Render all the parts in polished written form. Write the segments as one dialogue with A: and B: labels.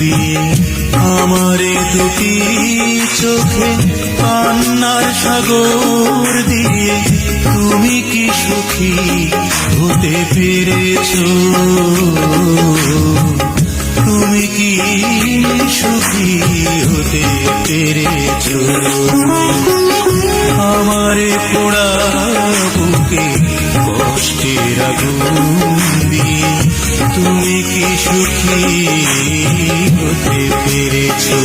A: দিয়ে আমারে দুটি চোখে কান্নার সাগর দিয়ে তুমি কি সুখী হতে পেরেছো? তুমি কি সুখী হতে পেরেছো? আমারে পোড়া বুকে কষ্টের আগুন দিয়ে তুমি কি সুখী হতে পেরেছো?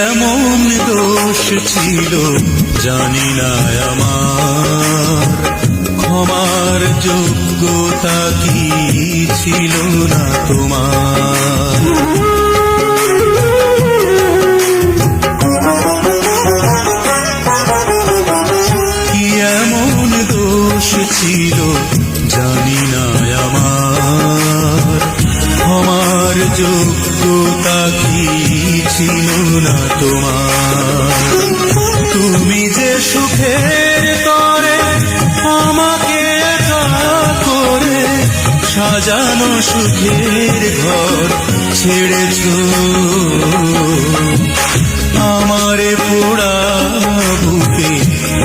A: এমন দোষ ছিল জানি না আমার, ক্ষমার যোগ্যতা কি ছিল না তোমার? কি এমন দোষ ছিল জানি না আমার, ক্ষমার যোগ্যতা কি ছিল না তোমার? তুমি যে সুখের তরে আমাকে একা করে সাজানো সুখের ঘর ছেড়েছো, আমারে পোড়া বুকে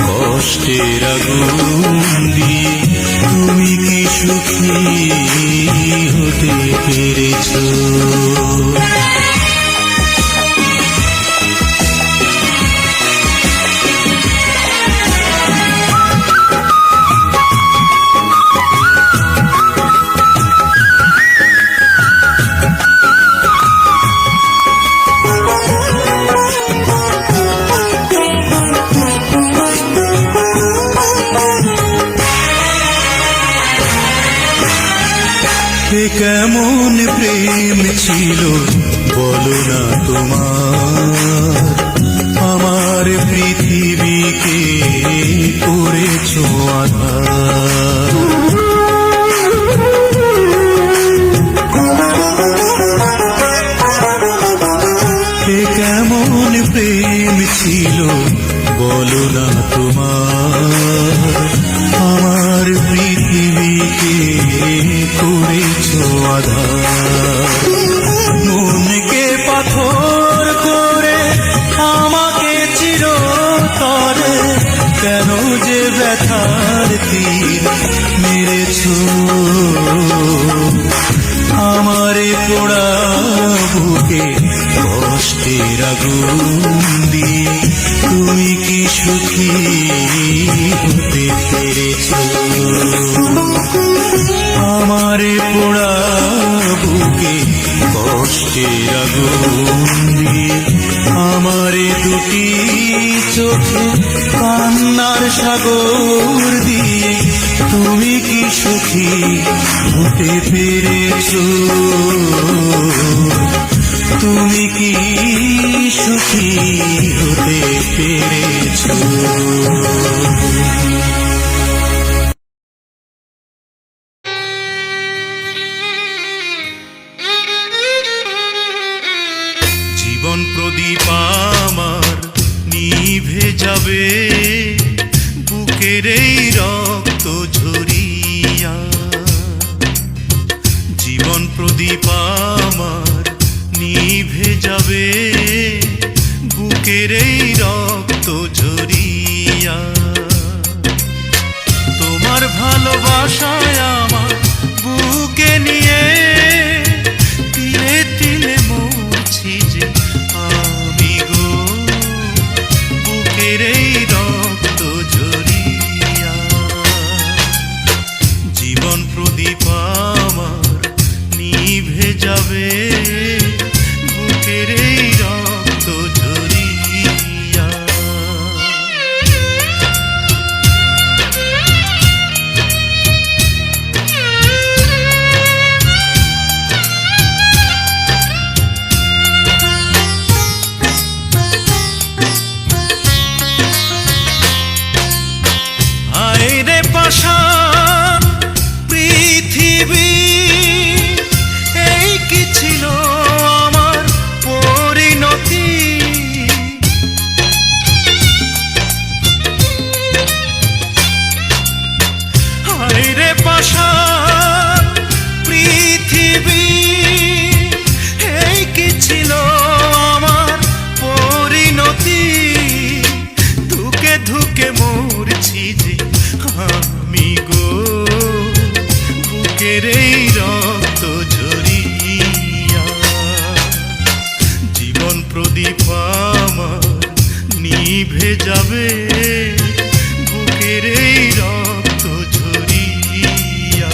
A: কষ্টের আগুন দিয়ে তুমি কি সুখী হতে পেরেছো? কেমন প্রেম ছিল বলো না তোমার, আমার পৃথিবীকে করেছো আঁধার। কেমন প্রেম ছিল বলো না তোমার, আমার পৃথিবীকে করেছো আঁধার। মনকে পাথর করে আমাকে চিরতরে কেন যে ব্যথার তীর মেরেছো, আমারে পোড়া বুকে কষ্টের আগুন দিয়ে তুমি কি সুখী হতে পেরেছো? আমারে পোড়া বুকে কষ্টের আগুন দিয়ে আমারে দুটি চোখে কান্নার সাগর দিয়ে তুমি কি সুখী হতে পেরেছো? তুমি কি সুখী হতে পেরেছো? জীবন প্রদীপ আমার নিভে যাবে বুকের এই রক্ত ঝরিয়া, জীবন প্রদীপ আমার নিভে যাবে বুকের এই রক্ত ঝরিয়া। তোমার ভালোবাসায় আমার বুকে নিয়ে তিলে তিলে মরছি যে আমি গো, বুকের এই রক্ত ঝরিয়া। জীবন প্রদীপ আমার নিভে যাবে বুকের এই রক্ত ঝরিয়া। প্রদীপ আমার নিভে যাবে বুকের এই রক্ত ঝরিয়া।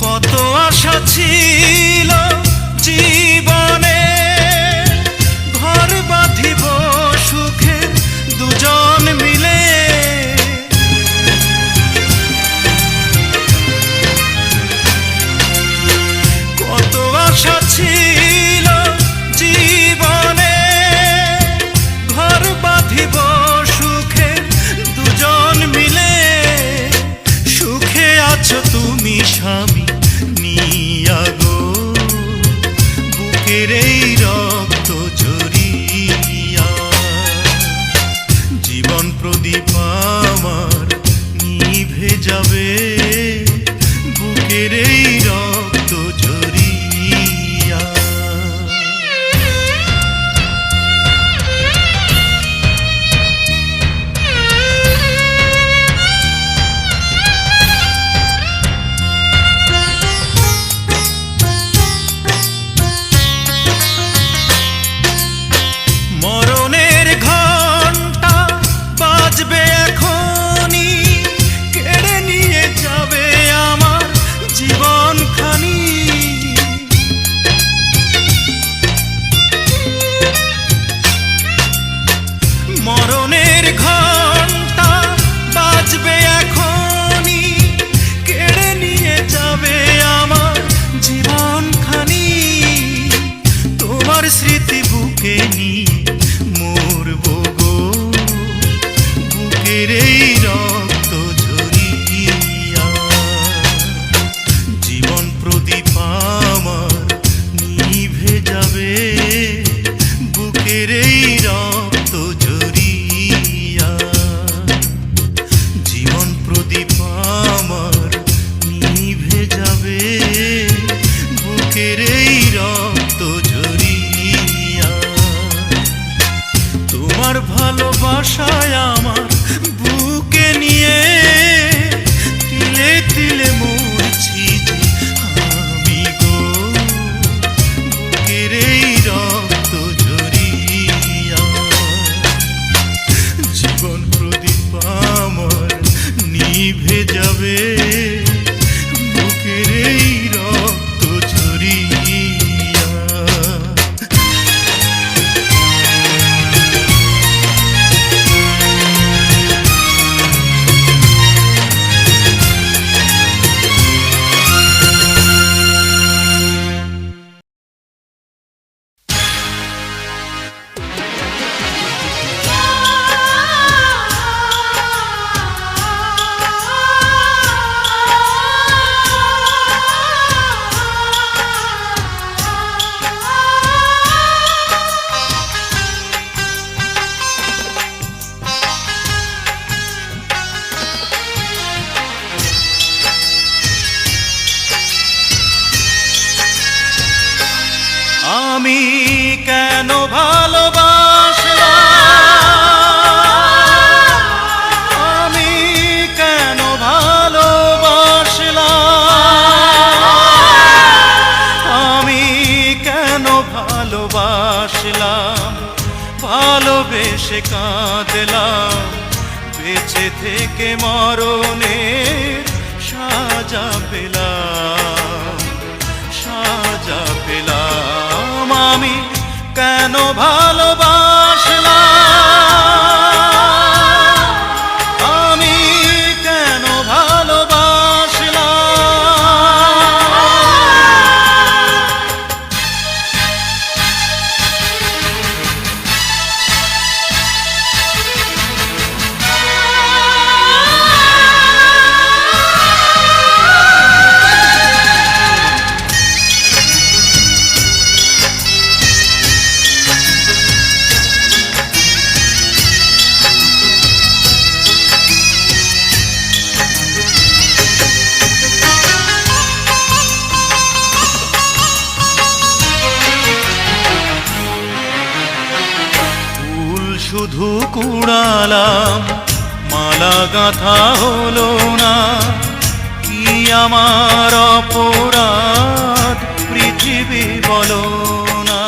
A: কত আশা ছিল জীবনে, ঘর বাঁধিব সুখে দুজন মিলে। কত আশা ছিল জীবনে, ঘর বাঁধিব সুখে দুজন মিলে। সুখে আছো তুমি স্বামী নিয়া গো বুকের এই রক্ত ঝরিয়া। জীবন প্রদীপ আমার নিভে যাবে বুকের এই রক্ত ঝরিয়া। মরণের ঘণ্টা বাজবে এখনি, কেড়ে নিয়ে যাবে আমার জীবনখানি। মরণের ঘণ্টা বাজবে এখনি, কেড়ে নিয়ে যাবে আমার জীবনখানি। তোমার স্মৃতি বুকে নিয়ে মরবো গো বুকের এই রক্ত ঝরিয়া। জীবন প্রদীপ আমার নিভে যাবে বুকের এই রক্ত ঝরিয়া। জীবন প্রদীপ আমার নিভে যাবে বুকের এই রক্ত ঝরিয়া। তোমার ভালোবাসায় আমার বুকে নিয়ে তিলে তিলে মরছি যে আমি গো বুকের এই রক্ত ঝরিয়া। জীবন প্রদীপ আমার নিভে যাবে বুকের এই রক্ত ঝরিয়া। আমি কেন ভালোবাসলাম, আমি কেন ভালোবাসলাম, আমি কেন ভালোবাসলাম, ভালোবেসে কাঁদলাম, বেঁচে থেকে মরণের সাজা পেলাম, সাজা পেলাম। আমি কেন ভালোবাসলাম, আমি কেন ভালোবাসলাম। শুধু কুড়ালাম, মালা গাঁথা হলো না, কি আমার অপরাধ পৃথিবী বলো না।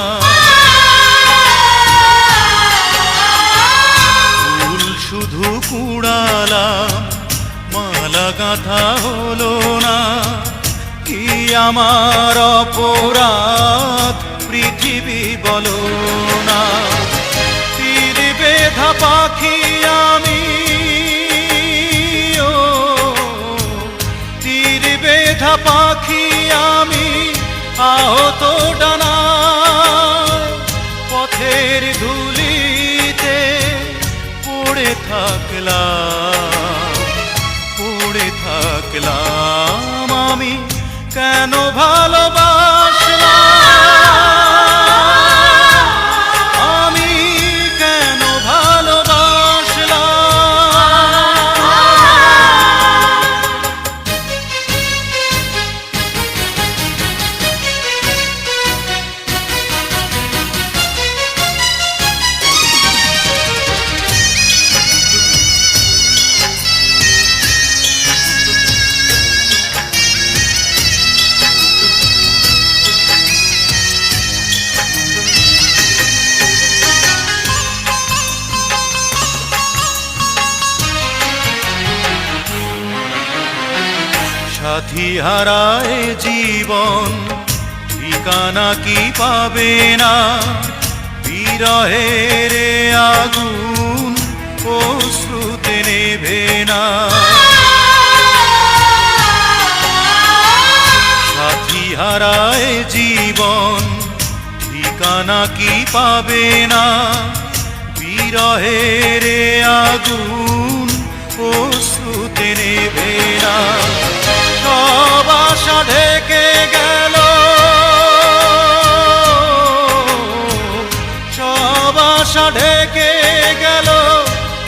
A: ফুল শুধু কুড়ালাম, মালা গাঁথা হলো না, কি আমার অপরাধ পৃথিবী বলো না। তীর বেধা পাখি আমি, ও তীর বেধা পাখি আমি, আহত ডানায় পথের ধুলিতে পড়ে থাকলাম, পড়ে থাকলাম। আমি কেন ভালোবাসলাম, আমি কেন ভালোবাসলাম। সাথী হারায় জীবন, ঠিকানা কি পাবে না, বিরহের আগুন অশ্রুতে নেভে না। সাথী হারায় জীবন, ঠিকানা কি পাবে না, বিরহের আগুন অশ্রুতে নেভে না। সব আশা ঢেকে গেল, সব আশা ঢেকে গেল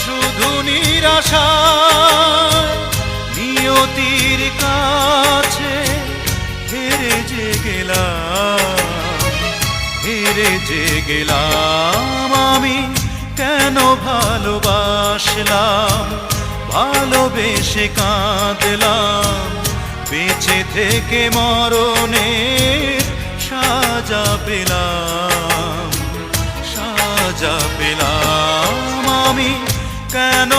A: শুধু নিরাশায়। নিয়তির কাছে হেরে যে গেলাম, হেরে যে গেলাম। আমি কেন ভালোবাসলাম, ভালোবেসে কাঁদলাম, বেঁচে থেকে মরণের সাজা পেলাম, সাজা পেলাম। আমি কেন